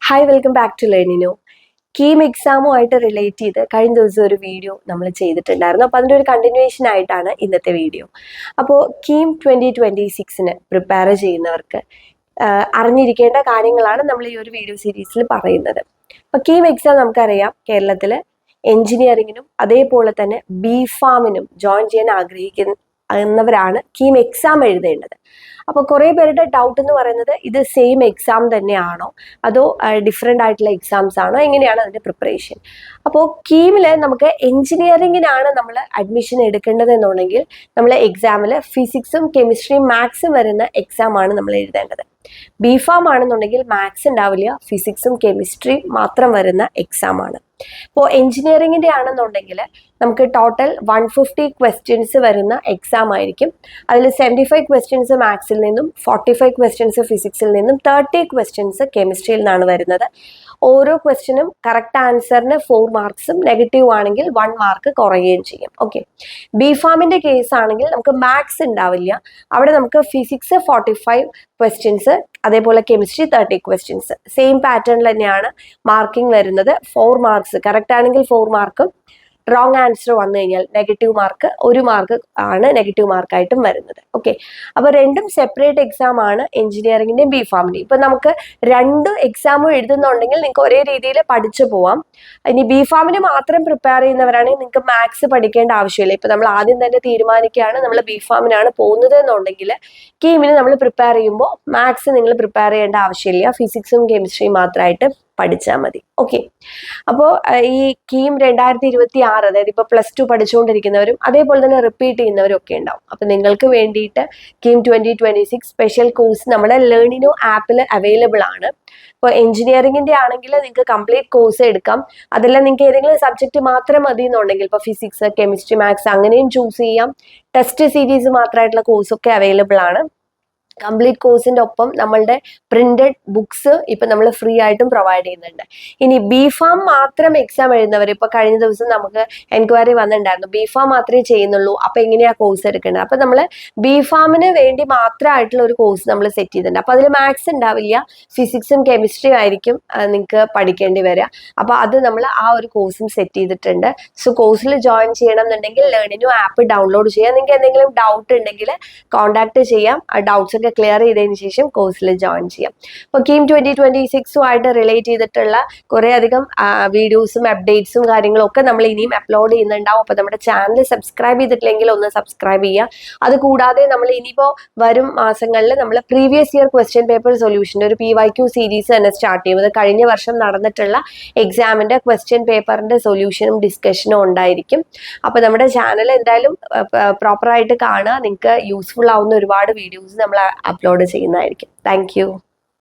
Hi welcome back to ലേണിനോ. KEAM എക്സാമുമായിട്ട് relate ചെയ്ത് കഴിഞ്ഞ ദിവസം ഒരു വീഡിയോ നമ്മൾ ചെയ്തിട്ടുണ്ടായിരുന്നു. അപ്പോൾ അതിൻ്റെ ഒരു കണ്ടിന്യൂവേഷൻ ആയിട്ടാണ് ഇന്നത്തെ വീഡിയോ. അപ്പോൾ കീം 2026 പ്രിപ്പയർ ചെയ്യുന്നവർക്ക് അറിഞ്ഞിരിക്കേണ്ട കാര്യങ്ങളാണ് നമ്മൾ ഈ ഒരു വീഡിയോ സീരീസിൽ പറയുന്നത്. അപ്പോൾ കീം എക്സാം നമുക്കറിയാം കേരളത്തിൽ എഞ്ചിനീയറിങ്ങിനും അതേപോലെ തന്നെ ബി.ഫാമിനും ജോയിൻ ചെയ്യാൻ ആഗ്രഹിക്കുന്നവരാണ് കീം എക്സാം എഴുതേണ്ടത്. അപ്പോൾ കുറേ പേരുടെ ഡൗട്ട് എന്ന് പറയുന്നത് ഇത് സെയിം എക്സാം തന്നെയാണോ അതോ ഡിഫറെൻ്റ് ആയിട്ടുള്ള എക്സാംസ് ആണോ, എങ്ങനെയാണ് അതിൻ്റെ പ്രിപ്പറേഷൻ? അപ്പോൾ കീമിൽ നമുക്ക് എഞ്ചിനീയറിങ്ങിനാണ് നമ്മൾ അഡ്മിഷൻ എടുക്കേണ്ടതെന്നുണ്ടെങ്കിൽ നമ്മൾ എക്സാമിൽ ഫിസിക്സും കെമിസ്ട്രിയും മാത്സും വരുന്ന എക്സാമാണ് നമ്മൾ എഴുതേണ്ടത്. ബി.ഫാം ആണെന്നുണ്ടെങ്കിൽ മാത്സ് ഉണ്ടാവില്ല, ഫിസിക്സും കെമിസ്ട്രിയും മാത്രം വരുന്ന എക്സാമാണ്. ഇപ്പോൾ എഞ്ചിനീയറിങ്ങിൻ്റെ ആണെന്നുണ്ടെങ്കിൽ നമുക്ക് ടോട്ടൽ 150 ക്വസ്റ്റ്യൻസ് വരുന്ന എക്സാം ആയിരിക്കും. അതിൽ 75 ക്വസ്റ്റ്യൻസ് മാത്സിൽ നിന്നും 45 ക്വസ്റ്റ്യൻസ് ഫിസിക്സിൽ നിന്നും 30 ക്വസ്റ്റ്യൻസ് കെമിസ്ട്രിയിൽ നിന്നാണ് വരുന്നത്. ഓരോ ക്വസ്റ്റ്യനും കറക്റ്റ് ആൻസറിന് 4 മാർക്സും നെഗറ്റീവ് ആണെങ്കിൽ 1 മാർക്ക് കുറയുകയും ചെയ്യും. ഓക്കെ, ബി.ഫാമിൻ്റെ കേസ് ആണെങ്കിൽ നമുക്ക് മാത്സ് ഉണ്ടാവില്ല. അവിടെ നമുക്ക് ഫിസിക്സ് 45 ക്വസ്റ്റ്യൻസ്, അതേപോലെ കെമിസ്ട്രി 30 ക്വസ്റ്റ്യൻസ്. സെയിം പാറ്റേണിൽ തന്നെയാണ് മാർക്കിംഗ് വരുന്നത്. 4 മാർക്സ് കറക്റ്റ് ആണെങ്കിൽ 4 മാർക്കും, റോങ് ആൻസർ വന്നു കഴിഞ്ഞാൽ നെഗറ്റീവ് മാർക്ക് 1 മാർക്ക് ആണ് നെഗറ്റീവ് മാർക്കായിട്ടും വരുന്നത്. ഓക്കെ, അപ്പോൾ രണ്ടും സെപ്പറേറ്റ് എക്സാം ആണ് എഞ്ചിനീയറിംഗിൻ്റെയും ബി.ഫാമിൻ്റെയും. ഇപ്പം നമുക്ക് 2 എക്സാമും എഴുതുന്നുണ്ടെങ്കിൽ നിങ്ങൾക്ക് ഒരേ രീതിയിൽ പഠിച്ചു പോവാം. ഇനി ബി.ഫാമിന് മാത്രം പ്രിപ്പയർ ചെയ്യുന്നവരാണെങ്കിൽ നിങ്ങൾക്ക് മാത്സ് പഠിക്കേണ്ട ആവശ്യമില്ല. ഇപ്പം നമ്മൾ ആദ്യം തന്നെ തീരുമാനിക്കുകയാണ് നമ്മൾ ബി.ഫാമിനാണ് പോകുന്നത് എന്നുണ്ടെങ്കിൽ കീമിന് നമ്മൾ പ്രിപ്പയർ ചെയ്യുമ്പോൾ മാത്സ് നിങ്ങൾ പ്രിപ്പയർ ചെയ്യേണ്ട ആവശ്യമില്ല, ഫിസിക്സും കെമിസ്ട്രിയും മാത്രമായിട്ട് പഠിച്ചാൽ മതി. ഓക്കെ, അപ്പോൾ ഈ കീം 2026, അതായത് ഇപ്പോൾ +2 പഠിച്ചുകൊണ്ടിരിക്കുന്നവരും അതേപോലെ തന്നെ റിപ്പീറ്റ് ചെയ്യുന്നവരും ഒക്കെ ഉണ്ടാവും. അപ്പോൾ നിങ്ങൾക്ക് വേണ്ടിയിട്ട് കീം 2026 സ്പെഷ്യൽ കോഴ്സ് നമ്മുടെ ലേണിനോ ആപ്പിൽ അവൈലബിൾ ആണ്. ഇപ്പോൾ എഞ്ചിനീയറിംഗിൻ്റെ ആണെങ്കിൽ നിങ്ങൾക്ക് കംപ്ലീറ്റ് കോഴ്സ് എടുക്കാം. അതെല്ലാം നിങ്ങൾക്ക് ഏതെങ്കിലും സബ്ജക്റ്റ് മാത്രം മതി എന്നുണ്ടെങ്കിൽ ഇപ്പോൾ ഫിസിക്സ് കെമിസ്ട്രി മാത്സ് അങ്ങനെയും ചൂസ് ചെയ്യാം. ടെസ്റ്റ് സീരീസ് മാത്രമായിട്ടുള്ള കോഴ്സൊക്കെ അവൈലബിൾ ആണ്. കംപ്ലീറ്റ് കോഴ്സിൻ്റെ ഒപ്പം നമ്മളുടെ പ്രിന്റഡ് ബുക്സ് ഇപ്പം നമ്മൾ ഫ്രീ ആയിട്ടും പ്രൊവൈഡ് ചെയ്യുന്നുണ്ട്. ഇനി ബി.ഫാം മാത്രം എക്സാം എഴുതുന്നവർ, ഇപ്പോൾ കഴിഞ്ഞ ദിവസം നമുക്ക് എൻക്വയറി വന്നിട്ടുണ്ടായിരുന്നു, ബി.ഫാം മാത്രമേ ചെയ്യുന്നുള്ളൂ, അപ്പോൾ എങ്ങനെയാണ് കോഴ്സ് എടുക്കേണ്ടത്? അപ്പോൾ നമ്മൾ ബി.ഫാമിന് വേണ്ടി മാത്രമായിട്ടുള്ള ഒരു കോഴ്സ് നമ്മൾ സെറ്റ് ചെയ്തിട്ടുണ്ട്. അപ്പോൾ അതിൽ മാത്സ് ഉണ്ടാവില്ല, ഫിസിക്സും കെമിസ്ട്രിയും ആയിരിക്കും നിങ്ങൾക്ക് പഠിക്കേണ്ടി വരിക. അപ്പോൾ അത് നമ്മൾ ആ ഒരു കോഴ്സും സെറ്റ് ചെയ്തിട്ടുണ്ട്. സോ കോഴ്സിൽ ജോയിൻ ചെയ്യണം എന്നുണ്ടെങ്കിൽ ലേണിനോ ആപ്പ് ഡൗൺലോഡ് ചെയ്യാം. നിങ്ങൾക്ക് എന്തെങ്കിലും ഡൗട്ട് ഉണ്ടെങ്കിൽ കോൺടാക്ട് ചെയ്യാം. ആ ഡൗട്ട്സ് ക്ലിയർ ചെയ്തതിന് ശേഷം കോഴ്സിൽ ജോയിൻ ചെയ്യാം. അപ്പോൾ കീം 2026 റിലേറ്റ് ചെയ്തിട്ടുള്ള കുറേ അധികം വീഡിയോസും അപ്ഡേറ്റ്സും കാര്യങ്ങളും ഒക്കെ നമ്മൾ ഇനിയും അപ്ലോഡ് ചെയ്യുന്നുണ്ടാവും. അപ്പോൾ നമ്മുടെ ചാനൽ സബ്സ്ക്രൈബ് ചെയ്തിട്ടില്ലെങ്കിൽ ഒന്ന് സബ്സ്ക്രൈബ് ചെയ്യുക. അതുകൂടാതെ നമ്മൾ ഇനിയിപ്പോൾ വരും മാസങ്ങളിൽ നമ്മൾ പ്രീവിയസ് ഇയർ ക്വസ്റ്റ്യൻ പേപ്പർ സൊല്യൂഷൻ്റെ ഒരു PYQ സീരീസ് തന്നെ സ്റ്റാർട്ട് ചെയ്യുന്നത്. കഴിഞ്ഞ വർഷം നടന്നിട്ടുള്ള എക്സാമിൻ്റെ ക്വസ്റ്റ്യൻ പേപ്പറിൻ്റെ സൊല്യൂഷനും ഡിസ്കഷനും ഉണ്ടായിരിക്കും. അപ്പോൾ നമ്മുടെ ചാനൽ എന്തായാലും പ്രോപ്പറായിട്ട് കാണുക. നിങ്ങൾക്ക് യൂസ്ഫുൾ ആവുന്ന ഒരുപാട് വീഡിയോസ് നമ്മൾ അപ്ലോഡ് ചെയ്യുന്നതായിരിക്കും. Thank you.